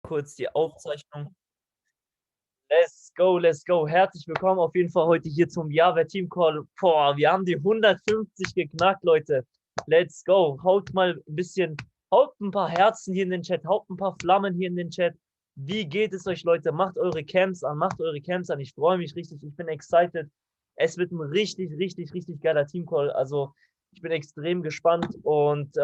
kurz die Aufzeichnung. Let's go, let's go. Herzlich willkommen auf jeden Fall heute hier zum Java Team Call. Boah, wir haben die 150 geknackt, Leute. Let's go. Haut mal ein bisschen, haut ein paar Herzen hier in den Chat, haut ein paar Flammen hier in den Chat. Wie geht es euch, Leute? Macht eure Camps an, macht eure Camps an. Ich freue mich richtig, ich bin excited. Es wird ein richtig, richtig, richtig geiler Team Call. Also ich bin extrem gespannt und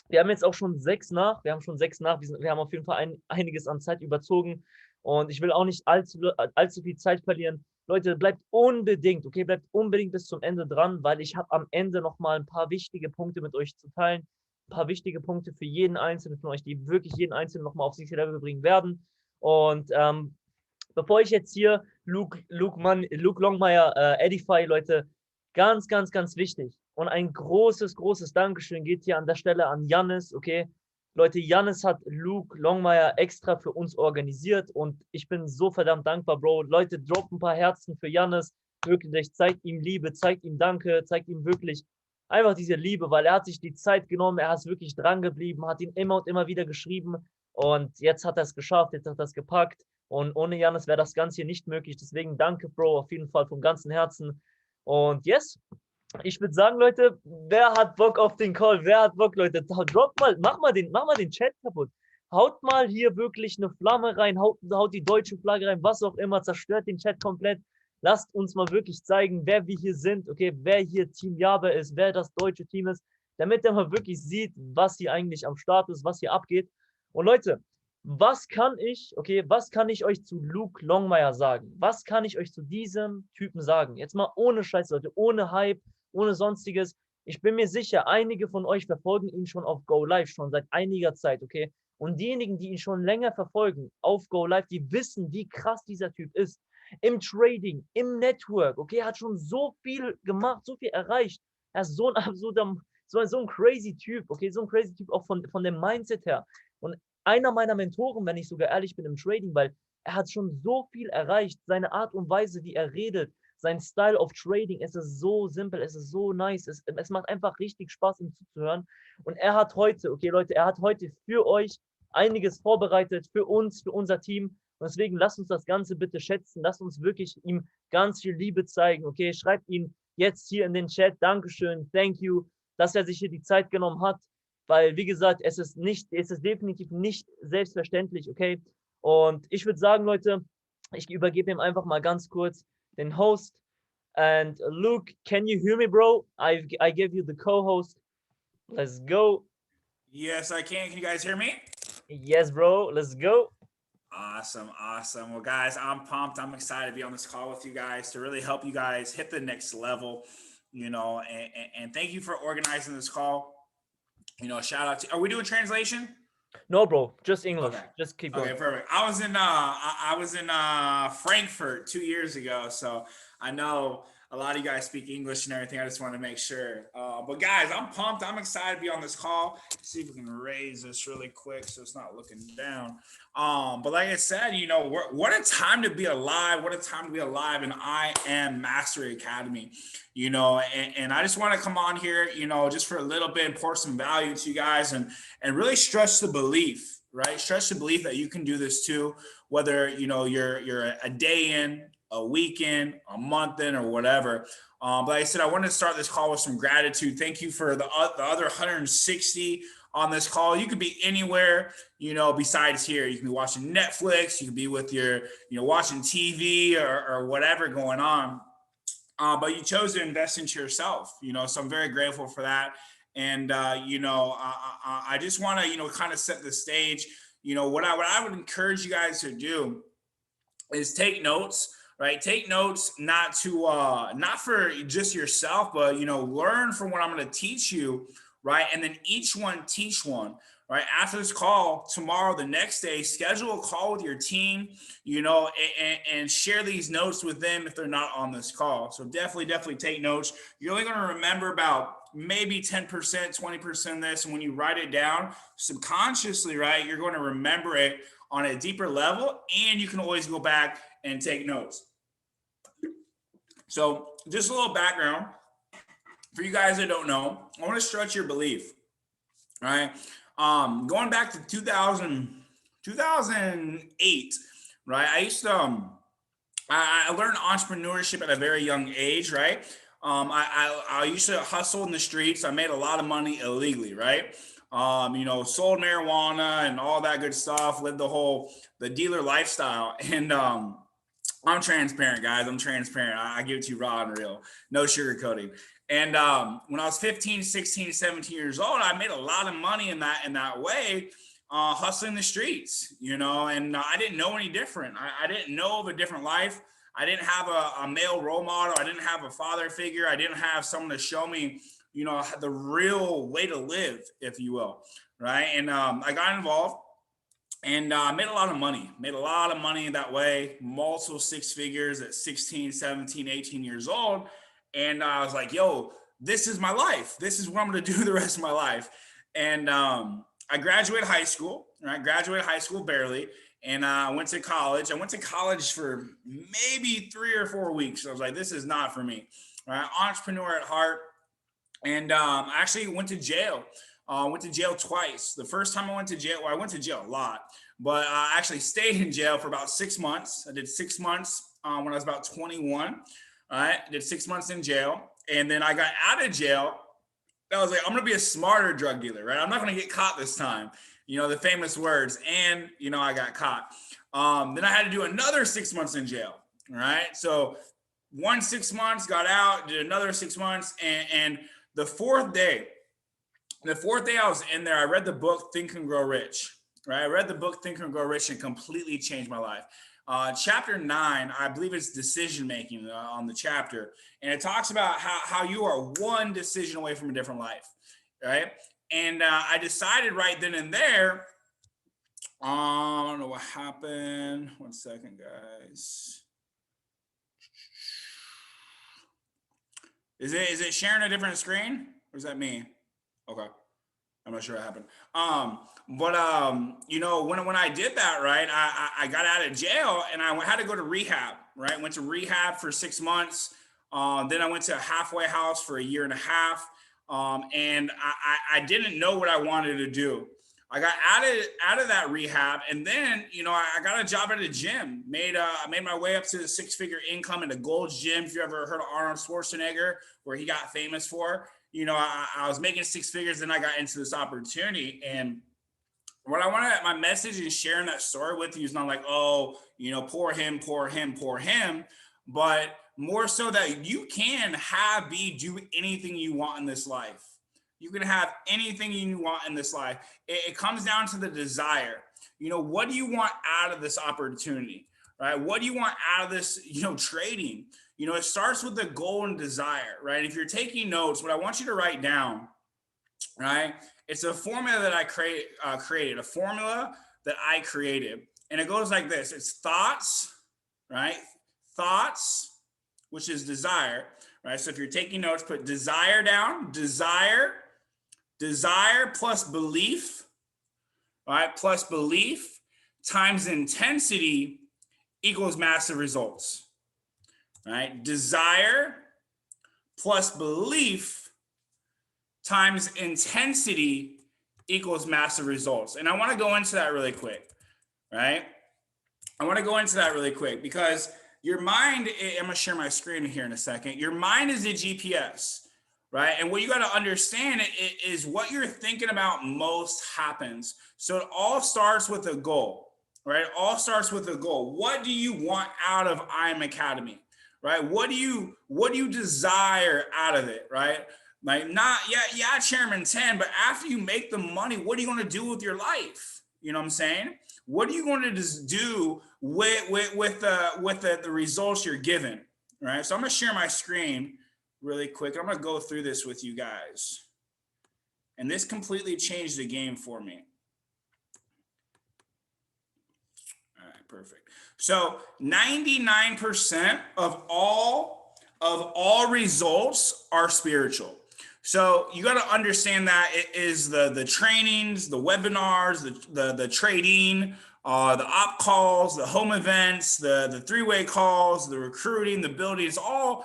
wir haben jetzt auch schon 6 nach. Wir haben schon 6 nach. Wir haben auf jeden Fall einiges an Zeit überzogen. Und ich will auch nicht allzu viel Zeit verlieren. Leute, bleibt unbedingt, okay, bleibt unbedingt bis zum Ende dran, weil ich habe am Ende nochmal ein paar wichtige Punkte mit euch zu teilen. Ein paar wichtige Punkte für jeden Einzelnen von euch, die wirklich jeden Einzelnen nochmal aufs nächste Level bringen werden. Und bevor ich jetzt hier Luc Longmire edify, Leute, ganz, ganz, ganz wichtig. Und ein großes, großes Dankeschön geht hier an der Stelle an Jannis, okay? Leute, Jannis hat Luc Longmire extra für uns organisiert und ich bin so verdammt dankbar, Bro. Leute, droppt ein paar Herzen für Jannis. Wirklich, zeigt ihm Liebe, zeigt ihm Danke, zeigt ihm wirklich einfach diese Liebe, weil er hat sich die Zeit genommen, er ist wirklich dran geblieben, hat ihn immer und immer wieder geschrieben und jetzt hat er es geschafft, jetzt hat er es gepackt und ohne Jannis wäre das Ganze hier nicht möglich. Deswegen danke, Bro, auf jeden Fall vom ganzen Herzen. Und yes, ich würde sagen, Leute, wer hat Bock auf den Call? Wer hat Bock, Leute? Drop mal, mach mal den Chat kaputt. Haut mal hier wirklich eine Flamme rein, haut die deutsche Flagge rein, was auch immer, zerstört den Chat komplett. Lasst uns mal wirklich zeigen, wer wir hier sind, okay, wer hier Team Java ist, wer das deutsche Team ist, damit er mal wirklich sieht, was hier eigentlich am Start ist, was hier abgeht. Und Leute, was kann ich euch zu Luc Longmire sagen? Was kann ich euch zu diesem Typen sagen? Jetzt mal ohne Scheiß, Leute, ohne Hype, ohne Sonstiges. Ich bin mir sicher, einige von euch verfolgen ihn schon auf Go Live, schon seit einiger Zeit, okay? Und diejenigen, die ihn schon länger verfolgen auf Go Live, die wissen, wie krass dieser Typ ist. Im Trading, im Network, okay? Er hat schon so viel gemacht, so viel erreicht. Er ist so ein absoluter, so ein crazy Typ, okay? So ein crazy Typ auch von dem Mindset her. Und einer meiner Mentoren, wenn ich sogar ehrlich bin im Trading, weil er hat schon so viel erreicht. Seine Art und Weise, wie er redet, sein Style of Trading, es ist so simpel, es ist so nice, es macht einfach richtig Spaß, ihm zuzuhören. Und er hat heute, okay Leute, er hat heute für euch einiges vorbereitet, für uns, für unser Team. Und deswegen lasst uns das Ganze bitte schätzen, lasst uns wirklich ihm ganz viel Liebe zeigen, okay? Schreibt ihn jetzt hier in den Chat, Dankeschön, thank you, dass er sich hier die Zeit genommen hat, weil, wie gesagt, es ist definitiv nicht selbstverständlich, okay? Und ich würde sagen, Leute, ich übergebe ihm einfach mal ganz kurz den Host. And Luke, can you hear me, bro? I gave you the co-host. Let's go. Yes, I can. Can you guys hear me? Yes, bro. Let's go. Awesome. Awesome. Well, guys, I'm pumped. I'm excited to be on this call with you guys to really help you guys hit the next level, and thank you for organizing this call. Shout out to, are we doing translation? No, bro, just English. Okay. Just keep going. Okay, perfect. I was in Frankfurt 2 years ago, so I know a lot of you guys speak English and everything. I just want to make sure. But guys, I'm pumped. I'm excited to be on this call. See if we can raise this really quick so it's not looking down. But like I said, what a time to be alive. What a time to be alive in I Am Mastery Academy. And I just want to come on here, just for a little bit and pour some value to you guys and really stress the belief, right? Stress the belief that you can do this too, whether, you're a day in, a week in, a month in, or whatever. But like I said, I wanted to start this call with some gratitude. Thank you for the other 160 on this call. You could be anywhere, besides here. You can be watching Netflix. You can be with your, watching TV or whatever going on. But you chose to invest into yourself, so I'm very grateful for that. And, I just want to, kind of set the stage. What I would encourage you guys to do is take notes, right? Take notes, not for just yourself, but, learn from what I'm going to teach you, right? And then each one teach one, right? After this call tomorrow, the next day, schedule a call with your team, and share these notes with them if they're not on this call. So definitely take notes. You're only going to remember about maybe 10%, 20% of this. And when you write it down subconsciously, right, you're going to remember it on a deeper level, and you can always go back and take notes. So just a little background for you guys that don't know. I want to stretch your belief, all right? Going back to 2008, right? I used to, I learned entrepreneurship at a very young age, right? I used to hustle in the streets. I made a lot of money illegally, right? Sold marijuana and all that good stuff, lived the dealer lifestyle. And I'm transparent, guys. I'm transparent. I give it to you raw and real, no sugarcoating. And when I was 15, 16, 17 years old, I made a lot of money in that way, hustling the streets, and I didn't know any different. I didn't know of a different life. I didn't have a male role model. I didn't have a father figure. I didn't have someone to show me, the real way to live, if you will, right? And I got involved. And made a lot of money that way, multiple six figures at 16, 17, 18 years old. And I was like, yo, this is my life. This is what I'm going to do the rest of my life. And I graduated high school, right? Graduated high school barely. And I went to college. I went to college for maybe 3 or 4 weeks. I was like, this is not for me, right? Entrepreneur at heart. And I actually went to jail. Went to jail twice. The first time I went to jail, well, I went to jail a lot, but I actually stayed in jail for about 6 months. I did 6 months when I was about 21. I did 6 months in jail. And then I got out of jail. I was like, I'm going to be a smarter drug dealer, right? I'm not going to get caught this time. The famous words. And, I got caught. Then I had to do another 6 months in jail, right? So 6 months, got out, did another 6 months. And the fourth day I was in there, I read the book Think and Grow Rich, right? I read the book Think and Grow Rich and completely changed my life. Chapter 9, I believe it's decision making on the chapter. And it talks about how you are one decision away from a different life, right? And I decided right then and there, I don't know what happened. 1 second, guys. Is it sharing a different screen? Or is that me? Okay. I'm not sure what happened. When I did that, right, I got out of jail and I had to go to rehab, right? Went to rehab for 6 months. Then I went to a halfway house for 1.5 years. And I didn't know what I wanted to do. I got out of that rehab, and then I got a job at a gym. I made my way up to the 6-figure income in a Gold's Gym. If you ever heard of Arnold Schwarzenegger, where he got famous for, I was making 6 figures. Then I got into this opportunity, and what I wanted, my message in sharing that story with you is not like, oh, poor him, but more so that you can do anything you want in this life. You can have anything you want in this life. It comes down to the desire. What do you want out of this opportunity, right? What do you want out of this, trading? It starts with the goal and desire, right? If you're taking notes, what I want you to write down, right? It's a formula that I created, a formula that I created. And it goes like this. It's thoughts, right? Thoughts, which is desire, right? So if you're taking notes, put desire down, desire plus belief, right? Plus belief times intensity equals massive results, right? Desire plus belief times intensity equals massive results. And I want to go into that really quick, right? I want to go into that really quick because your mind, I'm going to share my screen here in a second. Your mind is a GPS, right? And what you got to understand is what you're thinking about most happens. So it all starts with a goal, right? It all starts with a goal. What do you want out of IM Academy, right? What do you desire out of it, right? Like Chairman 10, but after you make the money, what are you going to do with your life? You know what I'm saying? What are you going to just do with the results you're given, right? So I'm going to share my screen really quick. I'm going to go through this with you guys. And this completely changed the game for me. All right, perfect. So 99% of all results are spiritual. So you got to understand that it is the trainings, the webinars, the trading, the op calls, the home events, the three-way calls, the recruiting, the building. It's all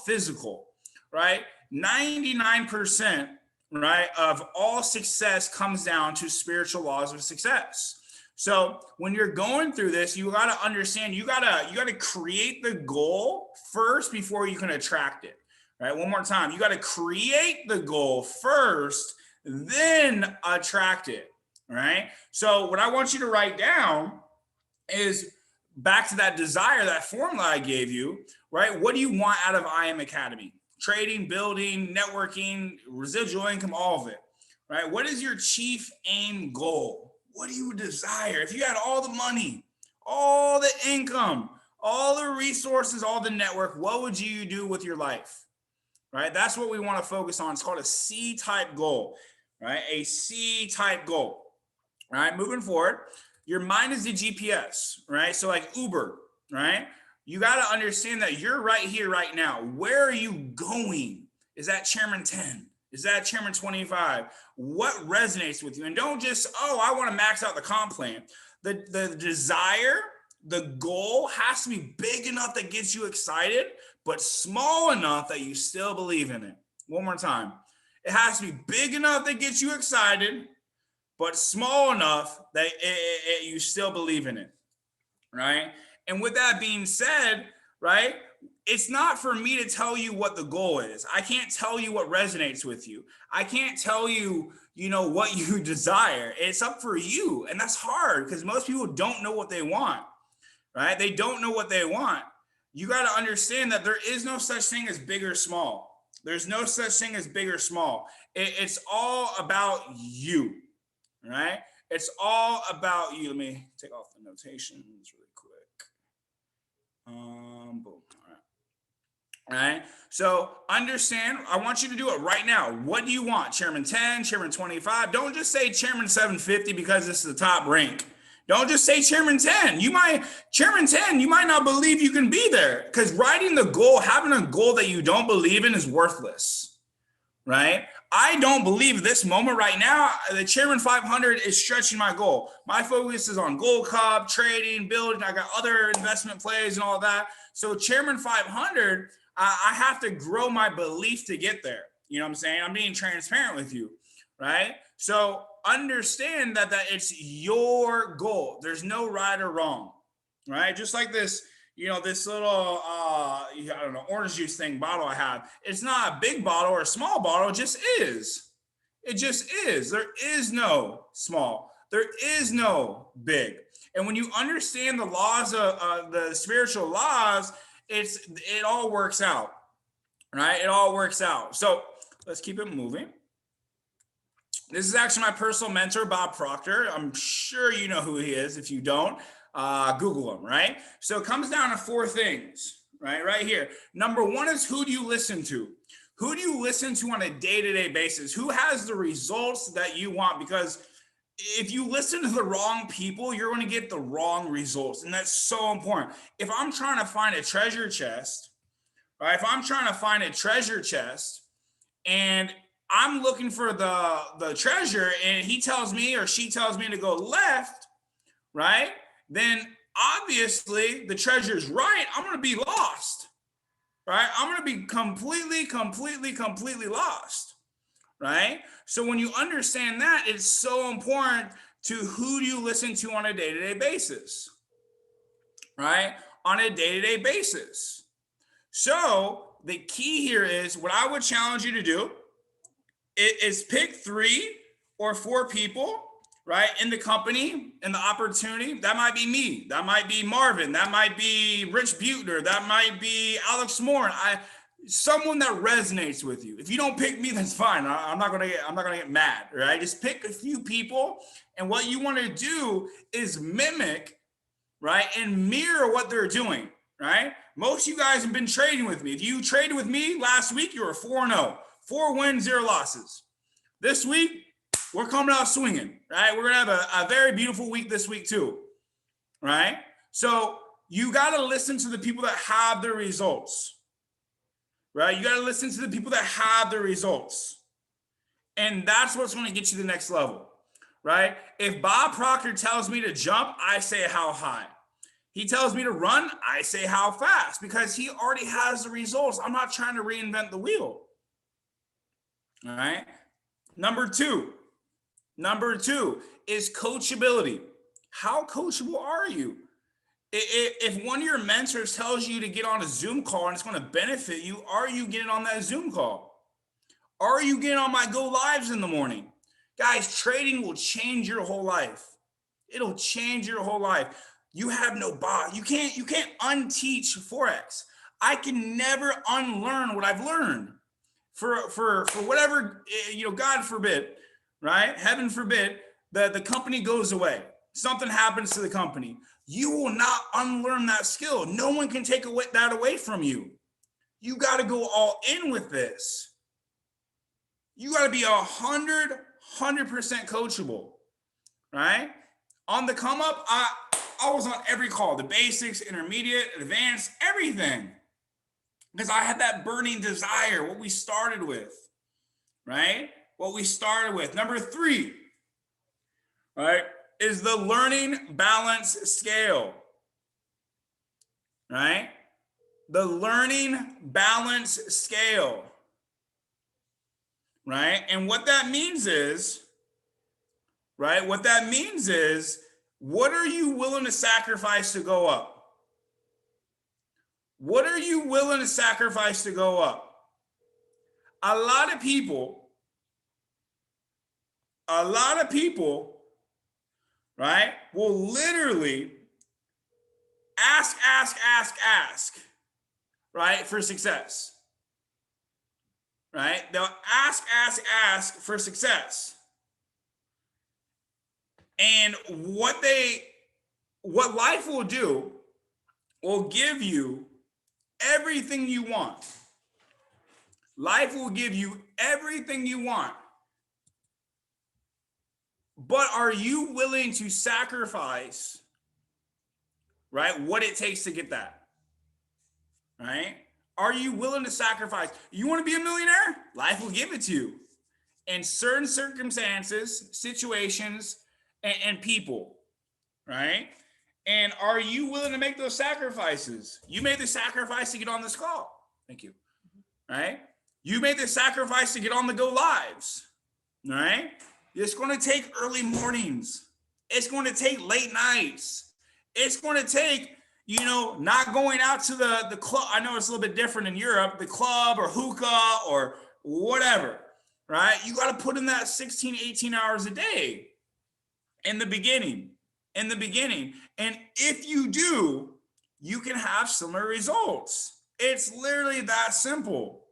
physical, right? 99%, right, of all success comes down to spiritual laws of success. So when you're going through this, you got to understand, you got to create the goal first before you can attract it. Right? One more time. You got to create the goal first, then attract it. Right? So what I want you to write down is back to that desire, that formula I gave you, right? What do you want out of I Am Academy? Trading, building, networking, residual income, all of it, right? What is your chief aim goal? What do you desire? If you had all the money, all the income, all the resources, all the network, what would you do with your life, right? That's what we want to focus on. It's called a C-type goal, right? A C-type goal, right? Moving forward, your mind is the GPS, right? So like Uber, right? You got to understand that you're right here, right now. Where are you going? Is that Chairman 10? Is that Chairman 25? What resonates with you? And don't just, oh, I want to max out the comp plan. The desire, the goal has to be big enough that gets you excited, but small enough that you still believe in it. One more time. It has to be big enough that gets you excited, but small enough that you still believe in it, right? And with that being said, right, it's not for me to tell you what the goal is. I can't tell you what resonates with you. I can't tell you, what you desire. It's up for you. And that's hard because most people don't know what they want, right? They don't know what they want. You got to understand that there is no such thing as big or small. There's no such thing as big or small. It's all about you. Right? It's all about you. Let me take off the notations really quick. Boom. All right. So understand, I want you to do it right now. What do you want? Chairman 10, Chairman 25. Don't just say Chairman 750 because this is the top rank. Don't just say Chairman 10. Chairman 10, you might not believe you can be there because writing the goal, having a goal that you don't believe in is worthless. Right? I don't believe this moment right now, the Chairman 500 is stretching my goal. My focus is on Gold Cup, trading, building. I got other investment plays and all that. So Chairman 500, I have to grow my belief to get there. You know what I'm saying? I'm being transparent with you, right? So understand that it's your goal. There's no right or wrong, right? Just like this, this little, orange juice thing bottle I have. It's not a big bottle or a small bottle. It just is. It just is. There is no small. There is no big. And when you understand the laws of the spiritual laws, it all works out, right? It all works out. So let's keep it moving. This is actually my personal mentor, Bob Proctor. I'm sure you know who he is. If you don't, Google him, right? So it comes down to 4 things, right here. Number 1 is, who do you listen to? Who do you listen to on a day-to-day basis? Who has the results that you want? Because if you listen to the wrong people, you're going to get the wrong results. And that's so important. If I'm trying to find a treasure chest, right? If I'm trying to find a treasure chest and I'm looking for the treasure and he tells me or she tells me to go left, right? Then obviously the treasure's right. I'm going to be lost, right? I'm going to be completely lost, right? So when you understand that, it's so important to who do you listen to on a day-to-day basis, right? On a day-to-day basis. So the key here is, what I would challenge you to do is pick 3 or 4 people, right, in the company, in the opportunity. That might be me. That might be Marvin. That might be Rich Buechner. That might be Alex Moore. Someone that resonates with you. If you don't pick me, that's fine. I'm not gonna get mad, right? Just pick a few people, and what you want to do is mimic, right, and mirror what they're doing, right? Most of you guys have been trading with me. If you traded with me last week, you were 4-0, 4 wins, 0 losses. This week, we're coming out swinging, right? We're gonna have a very beautiful week this week too, right? So you gotta listen to the people that have the results, right? You gotta listen to the people that have the results. And that's what's gonna get you to the next level, right? If Bob Proctor tells me to jump, I say how high. He tells me to run, I say how fast, because he already has the results. I'm not trying to reinvent the wheel. All right. Number two is coachability. How coachable are you? If one of your mentors tells you to get on a Zoom call and it's going to benefit you, are you getting on that Zoom call? Are you getting on my go lives in the morning? Guys, trading will change your whole life. It'll change your whole life. You have no boss. You can't unteach Forex. I can never unlearn what I've learned. For whatever, God forbid, right? Heaven forbid that the company goes away. Something happens to the company. You will not unlearn that skill. No one can take that away from you. You got to go all in with this. You got to be 100% coachable, right? On the come up, I was on every call, the basics, intermediate, advanced, everything. Because I had that burning desire, what we started with, right? What we started with. Number 3, right, is the learning balance scale, right? The learning balance scale, right? And what that means is, right? What that means is, what are you willing to sacrifice to go up? What are you willing to sacrifice to go up? A lot of people, right, will literally ask, right, for success, right? They'll ask for success. And what life will do will give you everything you want. Life will give you everything you want. But are you willing to sacrifice, right, what it takes to get that? Right? Are you willing to sacrifice? You want to be a millionaire? Life will give it to you. In certain circumstances, situations, and people, right? And are you willing to make those sacrifices? You made the sacrifice to get on this call. Thank you. Right? You made the sacrifice to get on the go lives. Right? It's going to take early mornings. It's going to take late nights. It's going to take, not going out to the club. I know it's a little bit different in Europe, the club or hookah or whatever, right? You got to put in that 16, 18 hours a day in the beginning. And if you do, you can have similar results. It's literally that simple,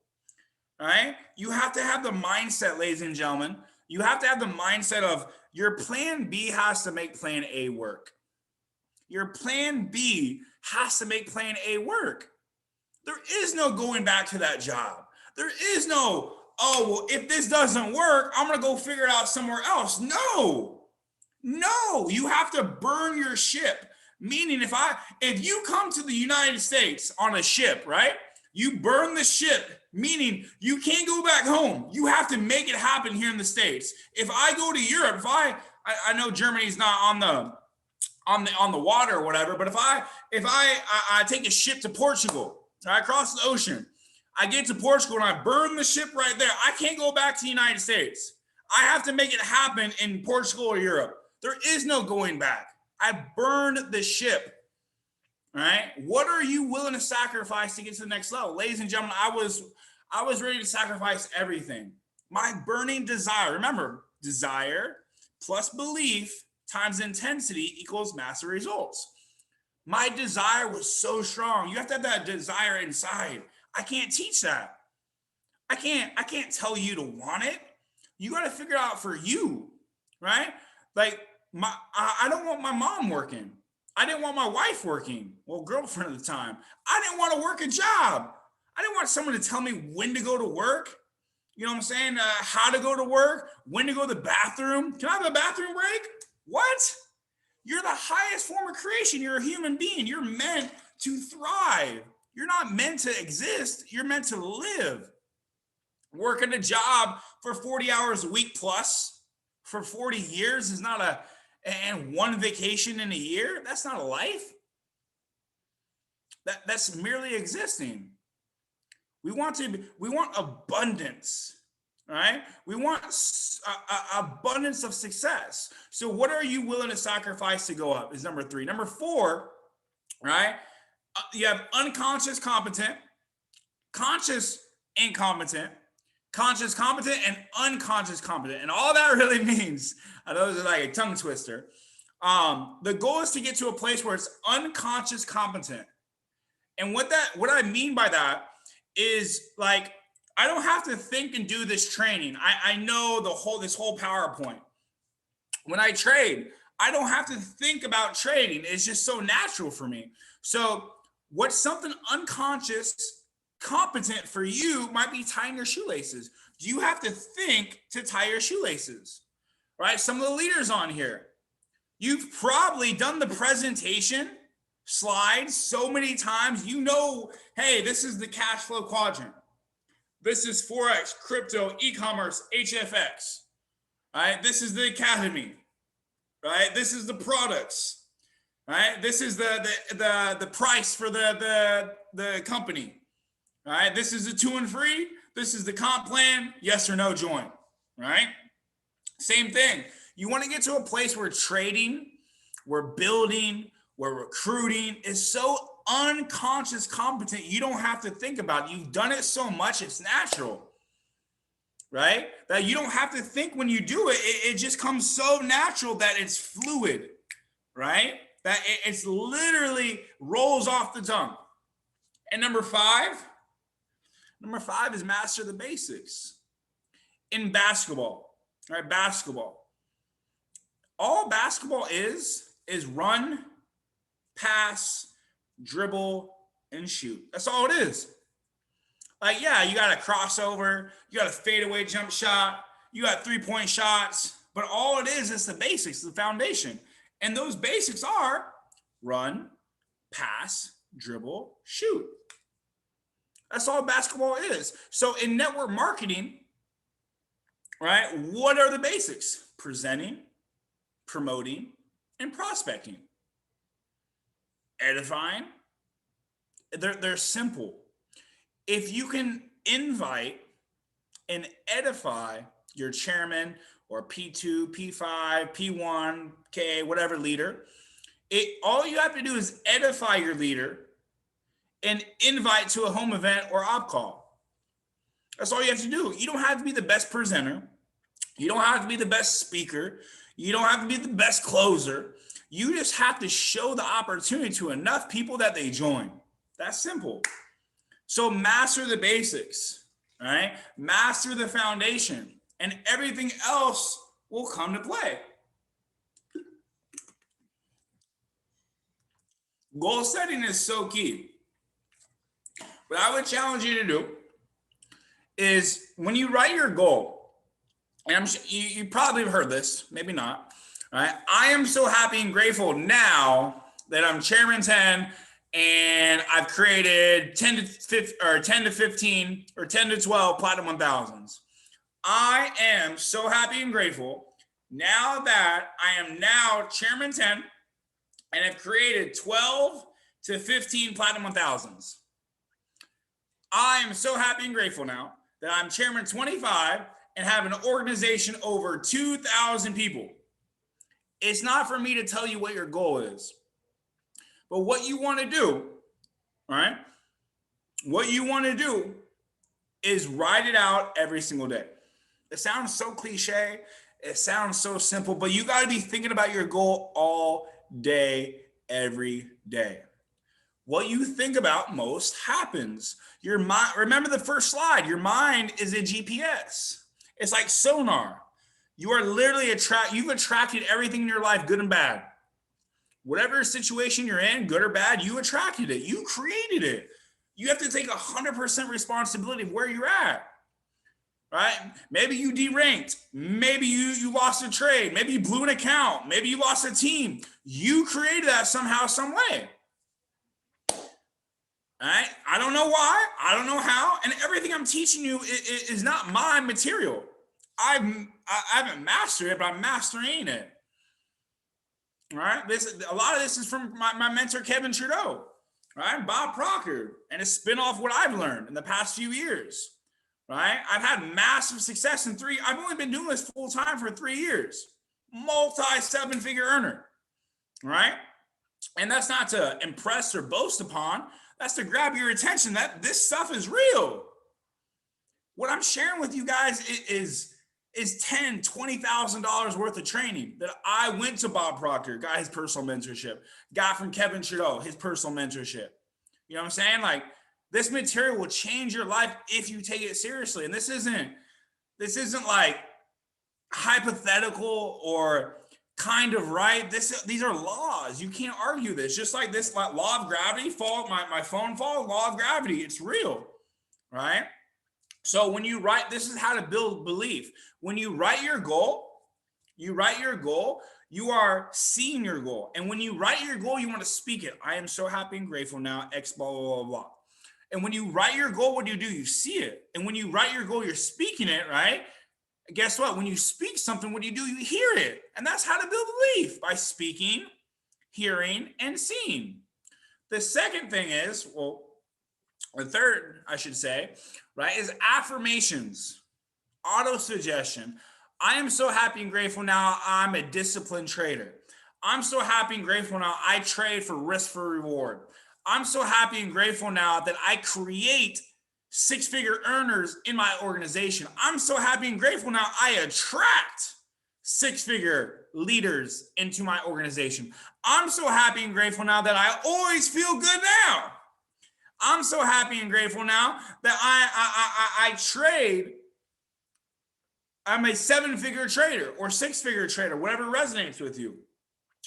right? You have to have the mindset, ladies and gentlemen. You have to have the mindset of your plan B has to make plan A work. Your plan B has to make plan A work. There is no going back to that job. There is no, if this doesn't work, I'm going to go figure it out somewhere else. No, you have to burn your ship. Meaning if you come to the United States on a ship, right? You burn the ship, meaning you can't go back home. You have to make it happen here in the States. If I go to Europe, I know Germany's not on the water or whatever, but if I take a ship to Portugal, I cross the ocean, I get to Portugal and I burn the ship right there, I can't go back to the United States. I have to make it happen in Portugal or Europe. There is no going back. I burned the ship. All right. What are you willing to sacrifice to get to the next level? Ladies and gentlemen, I was ready to sacrifice everything. My burning desire, remember, desire plus belief times intensity equals massive results. My desire was so strong. You have to have that desire inside. I can't teach that. I can't tell you to want it. You got to figure it out for you, right? Like I don't want my mom working. I didn't want my wife working. Well, girlfriend at the time. I didn't want to work a job. I didn't want someone to tell me when to go to work. You know what I'm saying? How to go to work, when to go to the bathroom. Can I have a bathroom break? What? You're the highest form of creation. You're a human being. You're meant to thrive. You're not meant to exist. You're meant to live. Working a job for 40 hours a week plus for 40 years is not and one vacation in a year. That's not a life. That's merely existing. We want abundance. right? We want abundance of success. So what are you willing to sacrifice to go up is number 3. Number 4, right? You have unconscious competent, conscious incompetent, conscious competent, and unconscious competent. And all that really means, I know this is like a tongue twister. The goal is to get to a place where it's unconscious competent. And what I mean by that is, like, I don't have to think and do this training. I know this whole PowerPoint. When I trade, I don't have to think about trading. It's just so natural for me. So what's something unconscious competent for you might be tying your shoelaces. Do you have to think to tie your shoelaces? Right? Some of the leaders on here, you've probably done the presentation slides so many times. You know, hey, this is the cash flow quadrant. This is Forex, crypto, e-commerce, HFX. Right? This is the academy. Right? This is the products. Right? This is the price for the company. Right? This is the 2 and free. This is the comp plan. Yes or no join. Right? Same thing. You want to get to a place where trading, where building, where recruiting is so unconscious competent, you don't have to think about it. You've done it so much, it's natural, right? That you don't have to think when you do it. It just comes so natural that it's fluid, right? That it's literally rolls off the tongue. And number five is master the basics. In basketball, right? Basketball. All basketball is run, pass, dribble, and shoot. That's all it is. Like, yeah, you got a crossover, you got a fadeaway jump shot, you got 3-point shots, but all it is the basics, the foundation. And those basics are run, pass, dribble, shoot. That's all basketball is. So in network marketing, right, what are the basics? Presenting, promoting, and prospecting. Edifying. They're simple. If you can invite and edify your chairman or P2, P5, P1, K, whatever leader, all you have to do is edify your leader and invite to a home event or op call. That's all you have to do. You don't have to be the best presenter. You don't have to be the best speaker. You don't have to be the best closer. You just have to show the opportunity to enough people that they join. That's simple. So master the basics, right? Master the foundation, and everything else will come to play. Goal setting is so key. What I would challenge you to do is when you write your goal, and you probably have heard this, maybe not, right? I am so happy and grateful now that I'm Chairman 10 and I've created 10 to 15 or 10 to 12 Platinum 1000s. I am so happy and grateful now that I am now Chairman 10 and have created 12 to 15 Platinum 1000s. I am so happy and grateful now that I'm Chairman 25 and have an organization over 2,000 people. It's not for me to tell you what your goal is, but what you want to do, right? What you want to do is write it out every single day. It sounds so cliche. It sounds so simple, but you got to be thinking about your goal all day, every day. What you think about most happens. Your mind, remember the first slide, your mind is a GPS. It's like sonar. You are literally you've attracted everything in your life, good and bad. Whatever situation you're in, good or bad, you attracted it. You created it. You have to take 100% responsibility of where you're at, right? Maybe you deranked. Maybe you lost a trade. Maybe you blew an account. Maybe you lost a team. You created that somehow, some way. All right? I don't know why. I don't know how. And everything I'm teaching you is not my material. I haven't mastered it, but I'm mastering it. All right? A lot of this is from my mentor, Kevin Trudeau, right? Bob Proctor, and it's spin off what I've learned in the past few years, right? I've had massive success in I've only been doing this full time for 3 years, multi 7-figure earner, right? And that's not to impress or boast upon. That's to grab your attention that this stuff is real. What I'm sharing with you guys is $10,000, $20,000 worth of training that I went to Bob Proctor, got his personal mentorship, got from Kevin Trudeau, his personal mentorship. You know what I'm saying? Like, this material will change your life if you take it seriously. And this isn't like hypothetical or kind of right. These are laws. You can't argue this. Just like this law of gravity, my phone fall, law of gravity, it's real, right? So when you write, this is how to build belief. When you write your goal, you are seeing your goal. And when you write your goal, you want to speak it. I am so happy and grateful now, X, blah, blah, blah, blah. And when you write your goal, what do? You see it. And when you write your goal, you're speaking it, right? Guess what? When you speak something, what do? You hear it. And that's how to build belief, by speaking, hearing, and seeing. The second thing is, well, or third, I should say, right, is affirmations, auto-suggestion. I am so happy and grateful now I'm a disciplined trader. I'm so happy and grateful now I trade for risk for reward. I'm so happy and grateful now that I create 6-figure earners in my organization. I'm so happy and grateful now I attract 6-figure leaders into my organization. I'm so happy and grateful now that I always feel good now. I'm so happy and grateful now that I trade. I'm a 7-figure trader or 6-figure trader, whatever resonates with you,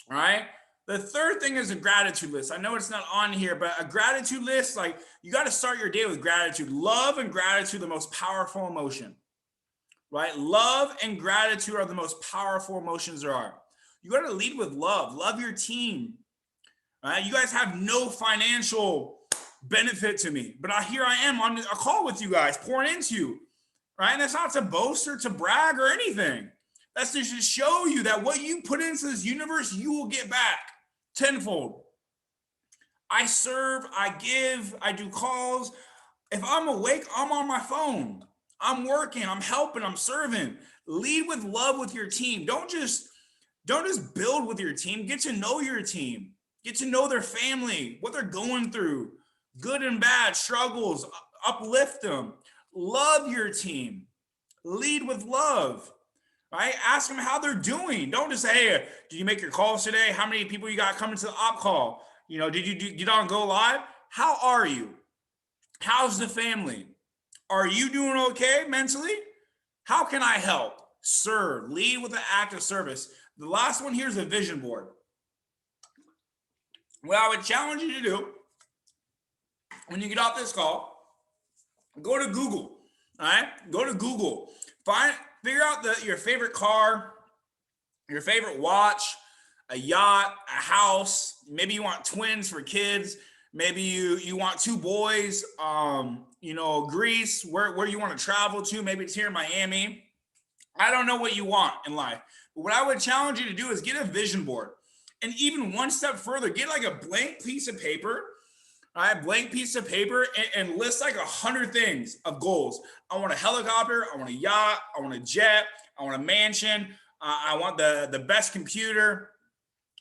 right? The third thing is a gratitude list. I know it's not on here, but a gratitude list, like, you got to start your day with gratitude. Love and gratitude are the most powerful emotion, right? Love and gratitude are the most powerful emotions there are. You got to lead with love. Love your team, right? You guys have no financial benefit to me, but here I am on a call with you guys, pouring into you, right? And that's not to boast or to brag or anything. That's to just show you that what you put into this universe, you will get back tenfold. I serve, I give, I do calls. If I'm awake, I'm on my phone. I'm working, I'm helping, I'm serving. Lead with love with your team. Don't just build with your team. Get to know your team. Get to know their family, what they're going through, good and bad, struggles, uplift them. Love your team. Lead with love, right? Ask them how they're doing. Don't just say, hey, did you make your calls today? How many people you got coming to the op call? You know, did you get on go live? How are you? How's the family? Are you doing okay mentally? How can I help? Serve. Lead with an act of service. The last one here is a vision board. What I would challenge you to do when you get off this call, go to Google. All right, go to Google. Figure out your favorite car, your favorite watch, a yacht, a house. Maybe you want twins for kids. Maybe you want 2 boys. Greece, where you want to travel to. Maybe it's here in Miami. I don't know what you want in life, but what I would challenge you to do is get a vision board, and even one step further, get like a blank piece of paper. All right, blank piece of paper, and list like 100 things of goals. I want a helicopter. I want a yacht. I want a jet. I want a mansion. I want the best computer.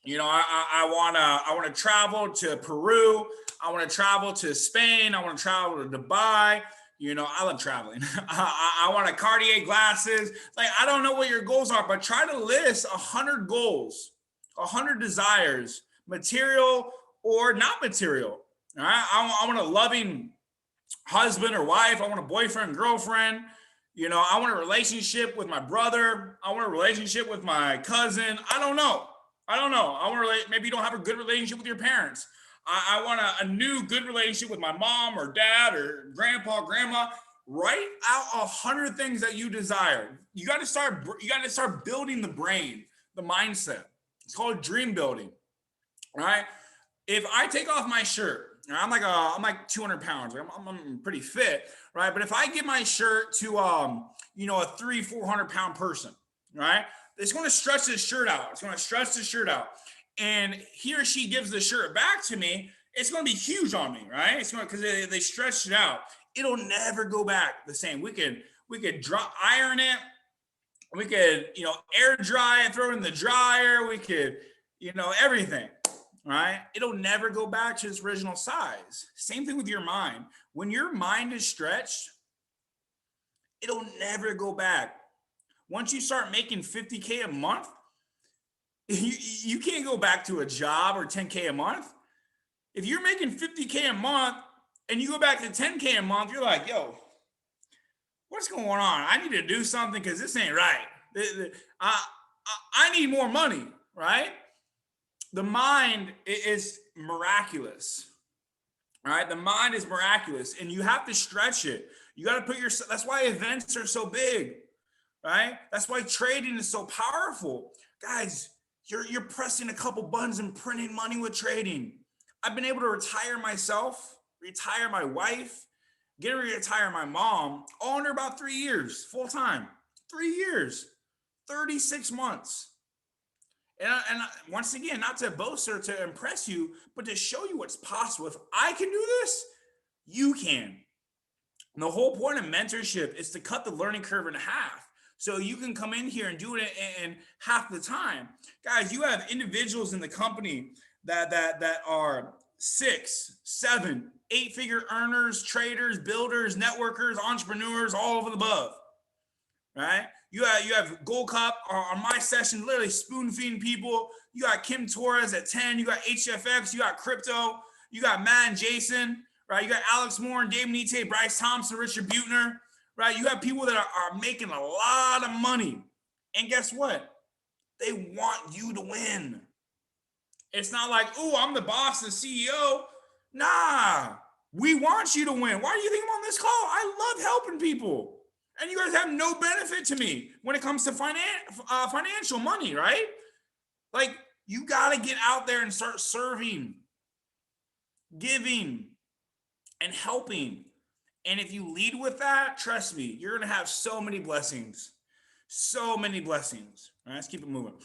You know, I want to travel to Peru. I want to travel to Spain. I want to travel to Dubai. You know, I love traveling. I want a Cartier glasses. Like, I don't know what your goals are, but try to list 100 goals, 100 desires, material or not material. All right, I want a loving husband or wife. I want a boyfriend, girlfriend. You know, I want a relationship with my brother. I want a relationship with my cousin. I don't know. I want maybe you don't have a good relationship with your parents. I want a new good relationship with my mom or dad or grandpa, grandma. Write out 100 things that you desire. You got to start building the brain, the mindset. It's called dream building. All right. If I take off my shirt, I'm like 200 pounds. I'm pretty fit, right? But if I give my shirt to a 300-400 pound person, right? It's going to stretch this shirt out. And he or she gives the shirt back to me. It's going to be huge on me, right? It's going because they stretched it out. it'll never go back the same. We could iron it. We could, air dry it, throw it in the dryer. We could, everything, right? It'll never go back to its original size. Same thing with your mind. When your mind is stretched, it'll never go back. Once you start making 50K a month, you can't go back to a job or 10K a month. If you're making 50K a month and you go back to 10K a month, you're like, yo, what's going on? I need to do something because this ain't right. I need more money, right? The mind is miraculous, all right? The mind is miraculous, and you have to stretch it. You got to put yourself, that's why events are so big, right? That's why trading is so powerful. Guys, you're pressing a couple buttons and printing money with trading. I've been able to retire myself, retire my wife, get ready to retire my mom, all under about 3 years, full time. 3 years, 36 months. And once again, not to boast or to impress you, but to show you what's possible. If I can do this, you can. And the whole point of mentorship is to cut the learning curve in half. So you can come in here and do it in half the time. Guys, you have individuals in the company that are 6, 7, 8-figure earners, traders, builders, networkers, entrepreneurs, all over the above, right? You have Gold Cup on my session, literally spoon feeding people. You got Kim Torres at 10. You got HFX. You got Crypto. You got Matt and Jason, right? You got Alex Moore and Dave Nite, Bryce Thompson, Richard Butner, right? You have people that are making a lot of money. And guess what? They want you to win. It's not like, oh, I'm the boss, the CEO. Nah, we want you to win. Why do you think I'm on this call? I love helping people. And you guys have no benefit to me when it comes to financial money, right? Like, you got to get out there and start serving, giving, and helping. And if you lead with that, trust me, you're going to have so many blessings. So many blessings. All right, let's keep it moving.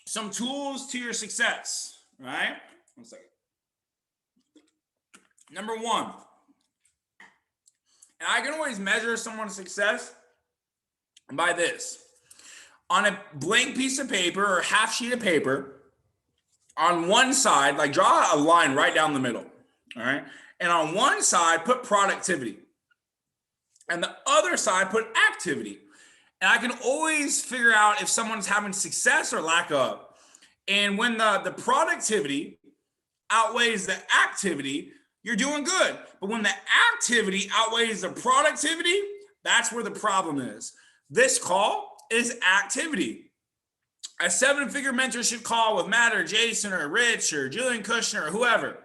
Some tools to your success, right? 1 second. Number 1, and I can always measure someone's success by this. On a blank piece of paper or half sheet of paper, on one side, like draw a line right down the middle, all right? And on one side, put productivity. And the other side, put activity. And I can always figure out if someone's having success or lack of. And when the productivity outweighs the activity, you're doing good. But when the activity outweighs the productivity, that's where the problem is. This call is activity. A 7-figure mentorship call with Matt or Jason or Rich or Julian Kushner or whoever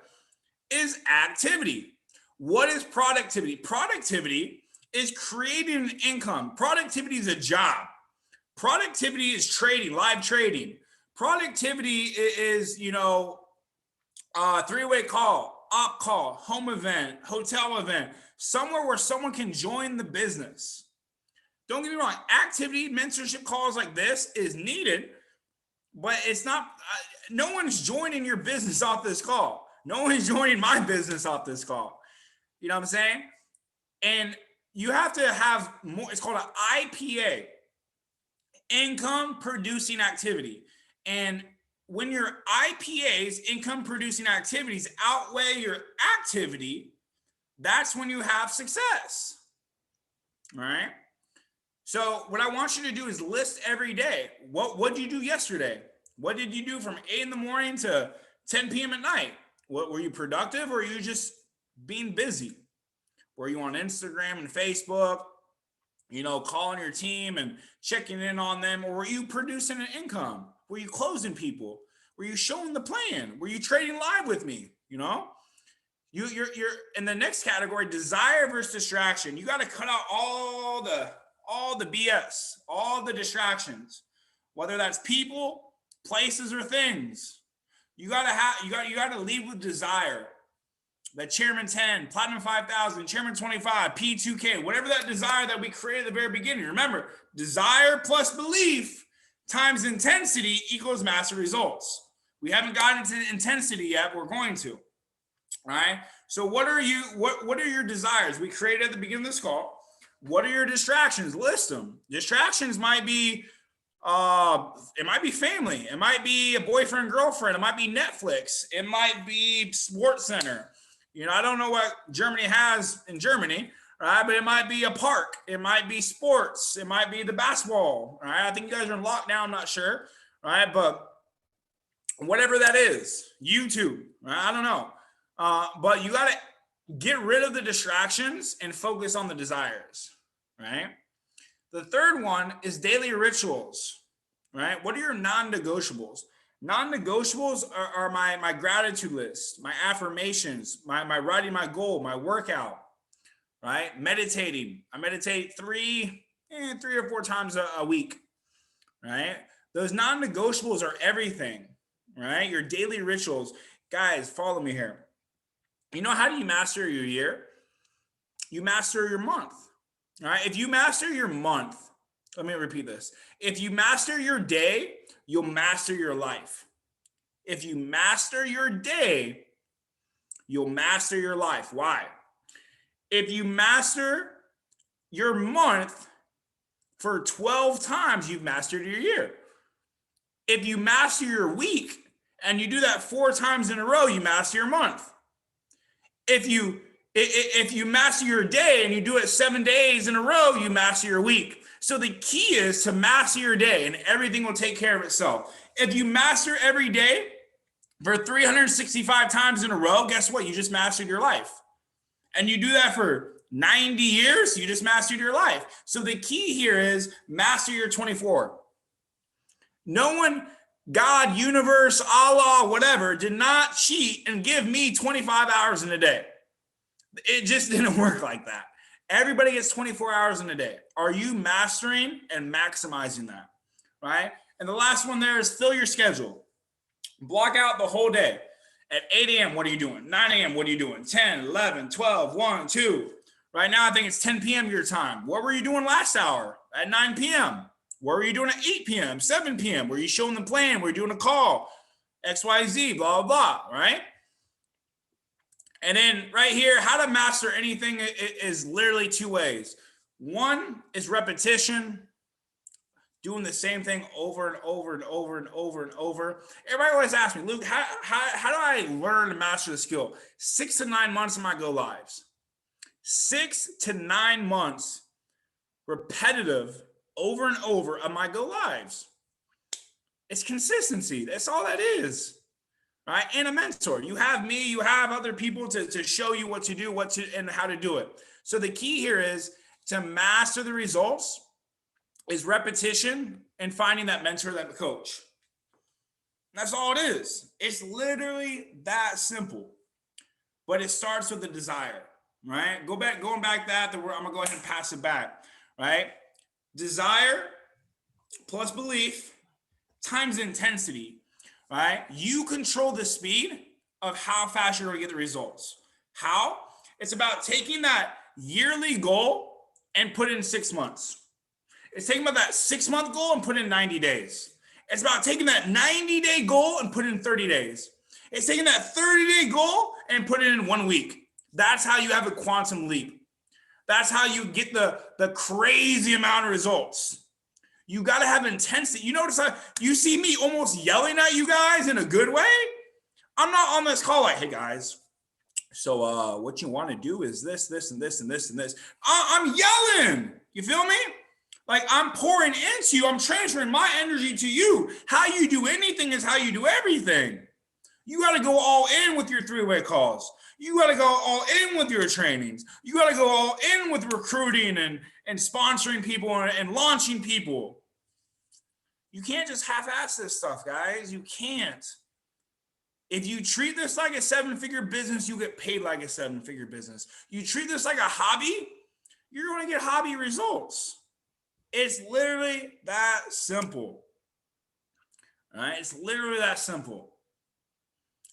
is activity. What is productivity? Productivity is creating an income. Productivity is a job. Productivity is trading, live trading. Productivity is, three-way call, op call, home event, hotel event, somewhere where someone can join the business. Don't get me wrong, activity, mentorship calls like this is needed, but it's not, no one's joining your business off this call. No one's joining my business off this call. You know what I'm saying? And you have to have more, it's called an IPA, income producing activity. And when your IPAs, income producing activities, outweigh your activity, that's when you have success. All right. So what I want you to do is list every day. What did you do yesterday? What did you do from 8 in the morning to 10 p.m. at night? What, were you productive or were you just being busy? Were you on Instagram and Facebook, calling your team and checking in on them? Or were you producing an income? Were you closing people? Were you showing the plan? Were you trading live with me? You're in the next category, desire versus distraction. You got to cut out all the BS, all the distractions, whether that's people, places, or things. You got to lead with desire. The Chairman 10, Platinum 5000, Chairman 25, P2K, whatever that desire that we created at the very beginning. Remember, desire plus belief times intensity equals massive results. We haven't gotten into intensity yet. We're going to. All right. So what are your desires? We created at the beginning of this call. What are your distractions? List them. Distractions might be it might be family, it might be a boyfriend, girlfriend, it might be Netflix, it might be Sports Center. I don't know what Germany has in Germany, right? But it might be a park, it might be sports, it might be the basketball, right? I think you guys are in lockdown, I'm not sure, right? But whatever that is, YouTube, right? I don't know. But you got to get rid of the distractions and focus on the desires, right? The third one is daily rituals, right? What are your non-negotiables? Non-negotiables are my gratitude list, my affirmations, my writing my goal, my workout, right? Meditating. I meditate three or four times a week, right? Those non-negotiables are everything, right? Your daily rituals. Guys, follow me here. How do you master your year? You master your month. All right. If you master your month, let me repeat this. If you master your day, you'll master your life. If you master your day, you'll master your life. Why? If you master your month for 12 times, you've mastered your year. If you master your week and you do that 4 times in a row, you master your month. If you master your day and you do it 7 days in a row, you master your week. So the key is to master your day and everything will take care of itself. If you master every day for 365 times in a row, guess what? You just mastered your life. And you do that for 90 years, you just mastered your life. So the key here is master your 24. No one, God, universe, Allah, whatever, did not cheat and give me 25 hours in a day. It just didn't work like that. Everybody gets 24 hours in a day. Are you mastering and maximizing that, right? And the last one there is fill your schedule. Block out the whole day. At 8 a.m., what are you doing? 9 a.m., what are you doing? 10, 11, 12, 1, 2. Right now, I think it's 10 p.m. your time. What were you doing last hour at 9 p.m.? What were you doing at 8 p.m., 7 p.m.? Were you showing the plan? Were you doing a call? X, Y, Z, blah, blah, blah, right? And then right here, how to master anything is literally 2 ways. One is repetition, doing the same thing over and over and over and over and over. Everybody always asks me, Luke, how do I learn to master the skill? 6 to 9 months of my go lives. 6 to 9 months repetitive over and over of my go lives. It's consistency. That's all that is. Right? And a mentor. You have me, you have other people to show you what to do, and how to do it. So the key here is to master the results is repetition and finding that mentor, that coach. That's all it is. It's literally that simple. But it starts with the desire, right? Going back that I'm gonna go ahead and pass it back, right? Desire plus belief times intensity. Right? You control the speed of how fast you're going to get the results. How? It's about taking that yearly goal and put it in 6 months. It's taking about that 6-month goal and put it in 90 days. It's about taking that 90-day goal and put it in 30 days. It's taking that 30-day goal and put it in 1 week. That's how you have a quantum leap. That's how you get the crazy amount of results. You got to have intensity. You notice you see me almost yelling at you guys in a good way. I'm not on this call like, hey guys, so what you want to do is this, and this, and this, and this. I'm yelling. You feel me? Like I'm pouring into you. I'm transferring my energy to you. How you do anything is how you do everything. You got to go all in with your 3-way calls. You got to go all in with your trainings. You got to go all in with recruiting and sponsoring people and launching people. You can't just half-ass this stuff, guys. You can't. If you treat this like a 7-figure business, you get paid like a 7-figure business. You treat this like a hobby, you're going to get hobby results. It's literally that simple. All right? It's literally that simple.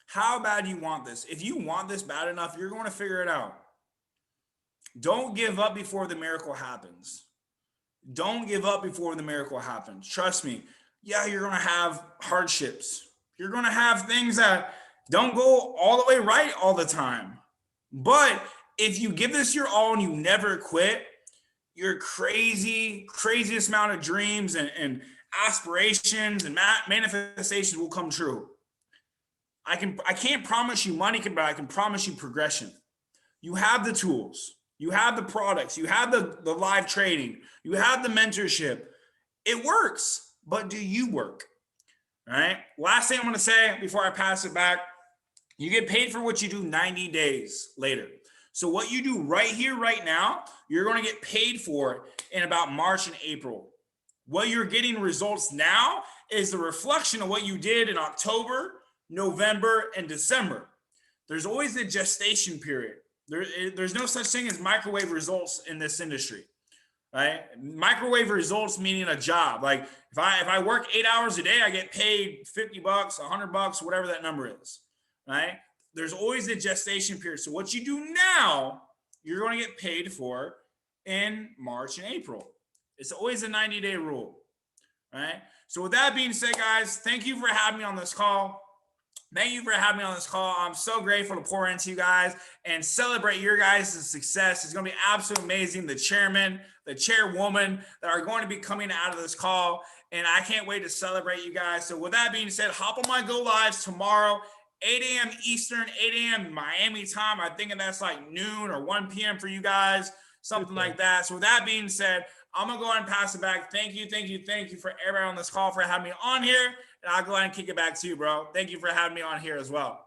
How bad do you want this? If you want this bad enough, you're going to figure it out. Don't give up before the miracle happens. Don't give up before the miracle happens. Trust me. Yeah, you're going to have hardships. You're going to have things that Don't go all the way right all the time. But if you give this your all and you never quit, your craziest amount of dreams and aspirations and manifestations will come true. I can't promise you money, but I can promise you progression. You have the tools, you have the products, you have the live trading, you have the mentorship. It works, but do you work? All right. Last thing I'm going to say before I pass it back, you get paid for what you do 90 days later. So what you do right here, right now, you're going to get paid for in about March and April. What you're getting results now is the reflection of what you did in October, November, and December. There's always a gestation period. There's no such thing as microwave results in this industry, right? Microwave results meaning a job. Like if I work 8 hours a day, I get paid $50, $100, whatever that number is, right? There's always a gestation period. So what you do now, you're going to get paid for in March and April. It's always a 90-day rule, right? So with that being said, guys, thank you for having me on this call. Thank you for having me on this call. I'm so grateful to pour into you guys and celebrate your guys' success. It's going to be absolutely amazing. The chairman, the chairwoman that are going to be coming out of this call, and I can't wait to celebrate you guys. So with that being said, hop on my Go Lives tomorrow, 8 a.m. Eastern, 8 a.m. Miami time. I think that's like noon or 1 p.m. for you guys, something like that. So with that being said, I'm going to go ahead and pass it back. Thank you for everybody on this call for having me on here. And I'll go ahead and kick it back to you, bro. Thank you for having me on here as well.